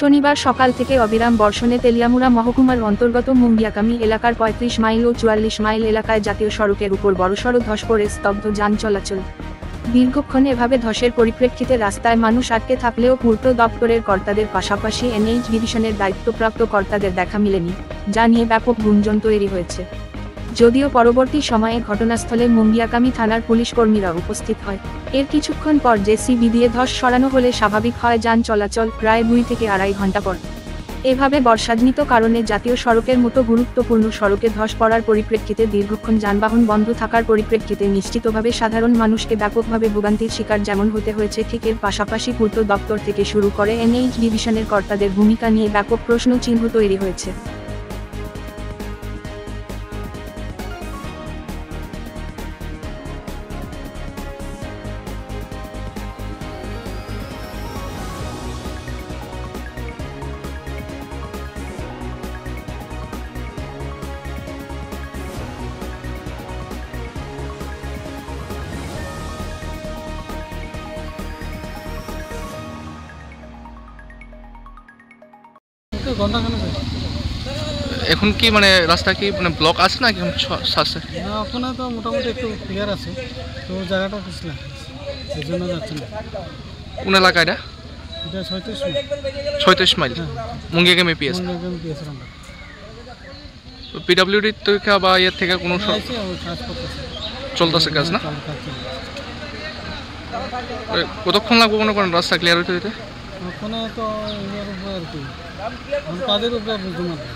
শনিবার সকাল থেকে অবিরাম বর্ষণে তেলিয়ামুড়া মহকুমার অন্তর্গত মুঙ্গিয়াকামি এলাকার ৩৫ মাইল ও ৪৪ মাইল এলাকায় জাতীয় সড়কের উপর বড়সড় ধস পড়ে স্তব্ধ যান চলাচল। দীর্ঘক্ষণ এভাবে ধসের পরিপ্রেক্ষিতে রাস্তায় মানুষ আটকে থাকলেও পূর্ত দপ্তরের কর্তাদের পাশাপাশি এনএইচ ডিভিশনের দায়িত্বপ্রাপ্ত কর্তাদের দেখা মেলেনি, যা নিয়ে ব্যাপক গুঞ্জন তৈরি হয়েছে। যদিও পরবর্তী সময়ে ঘটনাস্থলে মুঙ্গিয়াকামি থানার পুলিশ কর্মীরা উপস্থিত হয়। এর কিছুক্ষণ পর জেসিবি দিয়ে ধস সরানো হলে স্বাভাবিক হয় যান চলাচল, প্রায় ২ থেকে আড়াই ঘন্টা পর। এভাবে বর্ষাজনিত কারণে জাতীয় সড়কের মতো গুরুত্বপূর্ণ সড়কে ধস পড়ার পরিপ্রেক্ষিতে দীর্ঘক্ষণ যানবাহন বন্ধ থাকার পরিপ্রেক্ষিতে নিশ্চিতভাবে সাধারণ মানুষকে ব্যাপকভাবে ভোগান্তির শিকার যেমন হতে হয়েছে, ঠিক এর পাশাপাশি পূর্ত দপ্তর থেকে শুরু করে এনএইচ ডিভিশনের কর্তাদের ভূমিকা নিয়ে ব্যাপক প্রশ্নচিহ্ন তৈরি হয়েছে। এখন কি মানে রাস্তা কি মানে ব্লক আছে না এখন আছে? না, ওখানে তো মোটামুটি একটু ক্লিয়ার আছে, তো জায়গাটা পিছলা, এই জন্য যাচ্ছে না। কোন এলাকা এটা? এটা ৩৬ mile. ৩৬ mile Mungiakami PS. PWD থেকে বা এর থেকে কোনো চলতেছে কাজ না? কতক্ষণ লাগবে মনে করেন রাস্তা ক্লিয়ার হইতে? ওখানে তো আর কি কাজের উপরে বুঝতে পারবো।